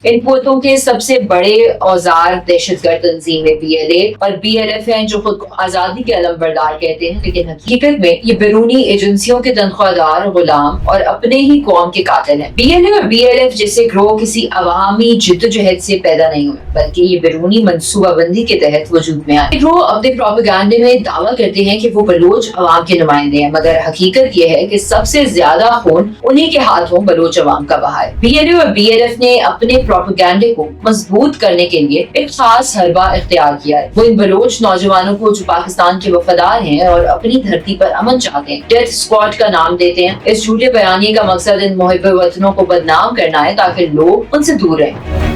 इन पोतों के सबसे बड़े औजार दहशतगर्द तंजीमें BLA और BLF हैं, जो खुद को आजादी के अलमबरदार कहते हैं, लेकिन हकीकत में ये बैरूनी एजेंसियों के तनख्वाहदार, गुलाम और अपने ही कौम के कातिल हैं। BLA और BLF जैसे ग्रोह किसी अवामी जिद्दोजहद से पैदा नहीं हुए, बल्कि ये बैरूनी मनसूबाबंदी के तहत वजूद में आए। ग्रोह अपने प्रोपेगेंडे में दावा करते हैं कि वो बलोच अवाम के नुमाइंदे हैं, मगर हकीकत ये है कि सबसे ज्यादा खून उन्हीं के हाथों बलोच अवाम का बहा है। BLA और BLF ने अपने प्रोपेगेंडे को मजबूत करने के लिए एक खास हरबा इख्तियार किया है। वो इन बलोच नौजवानों को, जो पाकिस्तान के वफादार हैं और अपनी धरती पर अमन चाहते हैं, डेथ स्क्वाड का नाम देते हैं। इस झूठे बयानी का मकसद इन मुहिब वतनों को बदनाम करना है ताकि लोग उनसे दूर रहें।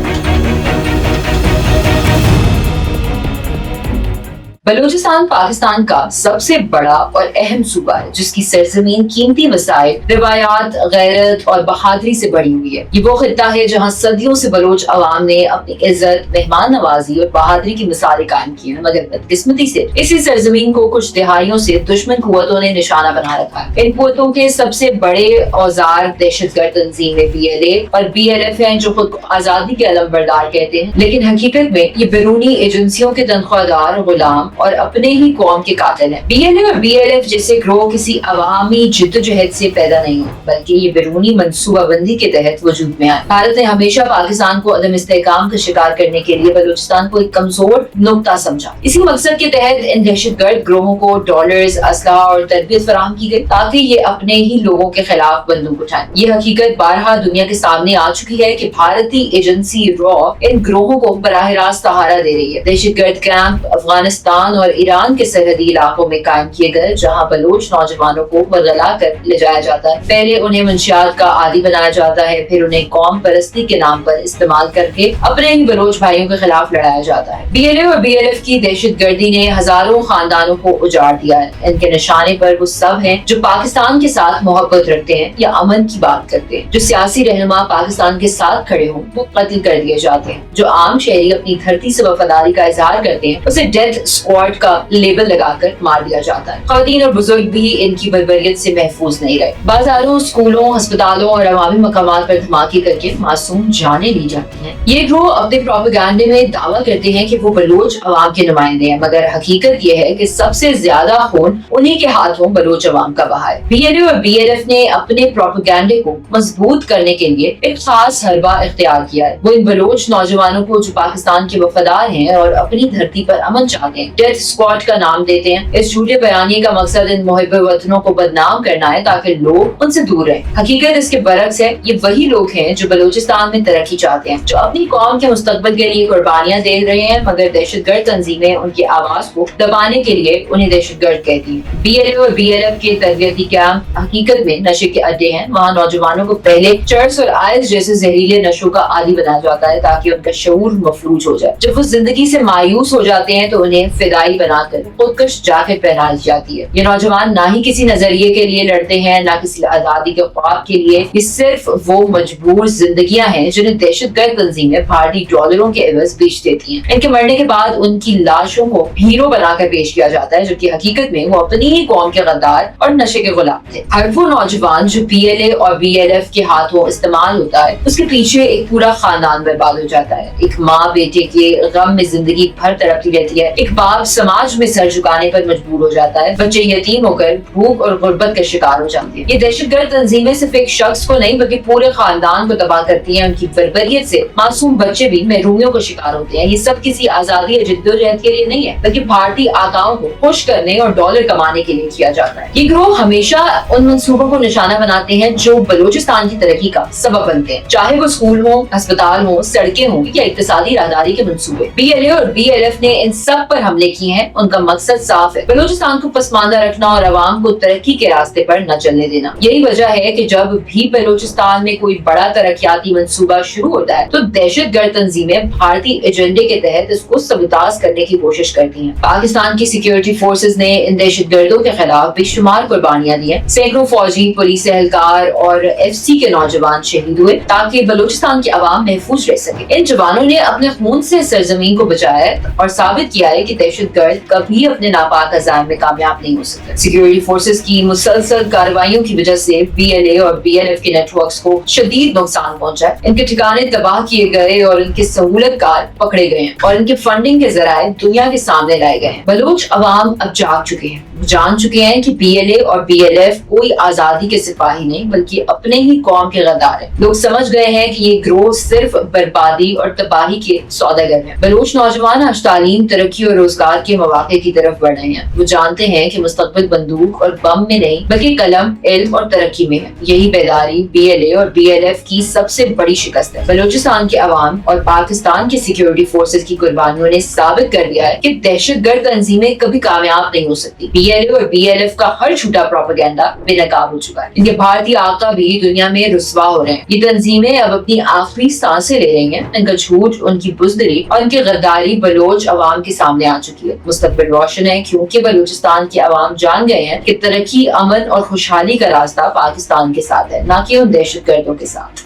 बलूचिस्तान पाकिस्तान का सबसे बड़ा और अहम सूबा है, जिसकी सरजमीन कीमती वसाइल, रिवायात, गैरत और बहादुरी से बड़ी हुई है। ये वो खित्ता है जहाँ सदियों से बलोच अवाम ने अपनी इज्जत, मेहमान नवाजी और बहादुरी की मिसालें कायम की हैं, मगर बदकिस्मती से इसी सरजमीन को कुछ दिहाइयों से दुश्मन कुव्वतों ने निशाना बना रखा है। इन कुव्वतों के सबसे बड़े औजार दहशतगर्द तंजीमें BLA और BLF हैं, जो खुद को आजादी के अलमबरदार कहते हैं, लेकिन हकीकत में ये बैरूनी एजेंसियों के तनख्वाहदार, गुलाम और अपने ही कौम के कातिल हैं। BLA और BLF जैसे ग्रोह किसी अवामी जिद्दोजहद से पैदा नहीं हुए, बल्कि ये बैरूनी मनसूबाबंदी के तहत वजूद में आए। भारत ने हमेशा पाकिस्तान को अदम इस्तेहकाम का शिकार करने के लिए बलूचिस्तान को एक कमजोर नुक्ता समझा। इसी मकसद के तहत इन दहशतगर्द ग्रोहों को डॉलर्स, असलहा और तरबियत फराहम की गई, ताकि ये अपने ही लोगों के खिलाफ बंदूक उठाएं। ये हकीकत बारहा दुनिया के सामने आ चुकी है कि भारतीय एजेंसी रॉ इन ग्रोहों को बराह रास्त सहारा दे रही है। दहशतगर्द कैंप अफगानिस्तान और ईरान के सरहदी इलाकों में कायम किए गए, जहां बलोच नौजवानों को बरगला कर ले जाया जाता है। पहले उन्हें मंशियात का आदी बनाया जाता है, फिर उन्हें कौम परस्ती के नाम पर इस्तेमाल करके अपने ही बलोच भाइयों के खिलाफ लड़ाया जाता है। BLA और BLF की दहशतगर्दी ने हजारों खानदानों को उजाड़ दिया है। इनके निशाने पर वो सब हैं जो पाकिस्तान के साथ मोहब्बत रखते हैं या अमन की बात करते हैं। जो सियासी रहनुमा पाकिस्तान के साथ खड़े हों, वो कत्ल कर दिए जाते हैं। जो आम शहरी अपनी धरती से वफादारी का इजहार करते हैं, उसे डेथ स्क्वाड का लेबल लगाकर मार दिया जाता है। खवातीन और बुजुर्ग भी इनकी बर्बरियत से महफूज नहीं रहे। बाजारों, स्कूलों, अस्पतालों और अवामी मकामात पर धमाके करके मासूम जानें ली जाती हैं। ये ग्रोह अपने प्रोपेगेंडे में दावा करते हैं कि वो बलोच अवाम के नुमाइंदे हैं, मगर हकीकत ये है कि सबसे ज्यादा खून उन्हीं के हाथों बलोच अवाम का बहा है। BLA और BLF ने अपने प्रोपेगेंडे को मजबूत करने के लिए एक खास हरबा इख्तियार किया है। वो इन बलोच नौजवानों को, जो पाकिस्तान के वफादार हैं और अपनी धरती पर अमन चाहते हैं, डेथ स्क्वाड का नाम देते हैं। इस झूठे बयानी का मकसद इन मुहिब वतनों को बदनाम करना है ताकि लोग उनसे दूर रहें। हकीकत इसके बरक्स है। ये वही लोग हैं जो बलूचिस्तान में तरक्की चाहते हैं, जो अपनी कौम के मुस्तकबिल के लिए कुर्बानियां दे रहे हैं, मगर दहशतगर्द तंजीमें उनकी आवाज को दबाने के लिए उन्हें दहशतगर्द कहती हैं। BLA और BLF के तरबियती कैंप हकीकत में नशे के अड्डे हैं। वहाँ नौजवानों को पहले चर्स और आइस जैसे जहरीले नशों का आदी बनाया जाता है ताकि उनका शऊर मफलूज हो जाए। जब वो जिंदगी से मायूस हो जाते हैं तो उन्हें फिदाई बनाकर खुदकश जाकेट पहना दी जाती है। ये नौजवान ना ही किसी नजरिए के लिए लड़ते हैं, ना किसी आजादी के ख्वाब के लिए। ये सिर्फ वो मजबूर जिंदगियां हैं जिन्हें दहशतगर्द तंजीमें भारतीय डॉलरों के एवज बेच देती हैं। इनके मरने के बाद उनकी लाशों को हीरो बनाकर पेश किया जाता है, जबकि हकीकत में वो अपनी ही कौम के गद्दार और नशे के गुलाम थे। हर वो नौजवान जो BLA और BLF के हाथों इस्तेमाल होता है, उसके पीछे एक पूरा खानदान बर्बाद हो जाता है। एक माँ बेटे के गम में जिंदगी भर तड़पती रहती है। एक बाप समाज में सर झुकाने पर मजबूर हो जाता है। बच्चे यतीम होकर भूख और गुर्बत का शिकार हो जाते हैं। ये दहशतगर्द तंजीमें सिर्फ एक शख्स को नहीं, बल्कि पूरे खानदान को तबाह करती हैं। उनकी बर्बरियत से मासूम बच्चे भी महरूमियों का शिकार होते हैं। ये सब किसी आजादी या जिद्दोजहद के लिए नहीं है, बल्कि भारतीय आकाओं को खुश करने और डॉलर कमाने के लिए किया जाता है। ये ग्रोह हमेशा उन मंसूबों को निशाना बनाते हैं जो बलूचिस्तान की तरक्की का सबब बनते हैं, चाहे वो स्कूल हो, अस्पताल हो, सड़कें हो या इक्तिसादी राहदारी के मंसूबे। BLA और BLF ने इन सब पर हमले किए हैं। उनका मकसद साफ है, बलूचिस्तान को पसमानदा रखना और अवाम को तरक्की के रास्ते पर न चलने देना। यही वजह है कि जब भी बलूचिस्तान में कोई बड़ा तरक्याती मंसूबा शुरू होता है तो दहशतगर्द तंजीमें भारतीय एजेंडे के तहत इसको सबूताज करने की कोशिश करती हैं। पाकिस्तान की सिक्योरिटी फोर्सेज ने इन दहशतगर्दों के खिलाफ बेशुमार कुर्बानियां दी हैं। सैकड़ों फौजी, पुलिस एहलकार और FC के नौजवान शहीद हुए ताकि बलूचिस्तान की आवाम महफूज रह सके। इन जवानों ने अपने खून से सरजमीन को बचाया और साबित किया है कि दहशत गर्द कभी अपने नापाक अज़ाम में कामयाब नहीं हो सकते। सिक्योरिटी फोर्सेस की मुसलसल कार्रवाइयों की वजह से BLA और BLF के नेटवर्क्स को शदीद नुकसान पहुंचा है। इनके ठिकाने तबाह किए गए और इनके सहूलतकार पकड़े गए हैं और इनके फंडिंग के जराए दुनिया के सामने लाए गए हैं। बलूच अवाम अब जाग चुके हैं, जान चुके हैं कि BLA और BLF कोई आजादी के सिपाही नहीं बल्कि अपने ही कौम के गद्दार हैं। लोग समझ गए हैं कि ये ग्रोह सिर्फ बर्बादी और तबाही के सौदागर हैं। बलूच नौजवान आज तालीम, तरक्की और रोजगार के मौके की तरफ बढ़ रहे हैं। वो जानते हैं कि मुस्तकबिल बंदूक और बम में नहीं बल्कि कलम, इल्म और तरक्की में है। यही बेदारी BLA और BLF की सबसे बड़ी शिकस्त है। बलूचिस्तान के अवाम और पाकिस्तान की सिक्योरिटी फोर्सेस की कुर्बानियों ने साबित कर दिया है कि दहशतगर्द तंजीमें कभी कामयाब नहीं हो सकती। BLA और BLF का हर झूठा प्रोपेगेंडा बेनकाब हो चुका है। इनके भारतीय आका भी दुनिया में रुस्वा हो रहे हैं। ये तंजीमें अब अपनी आखिरी सांसें ले रही हैं। इनका झूठ, उनकी बुज़दिली और इनकी गद्दारी बलोच अवाम के सामने आ चुकी है। मुस्तकबिल रोशन है क्योंकि बलूचिस्तान के अवाम जान गए हैं कि तरक्की, अमन और खुशहाली का रास्ता पाकिस्तान के साथ है, ना कि उन दहशतगर्दों के साथ।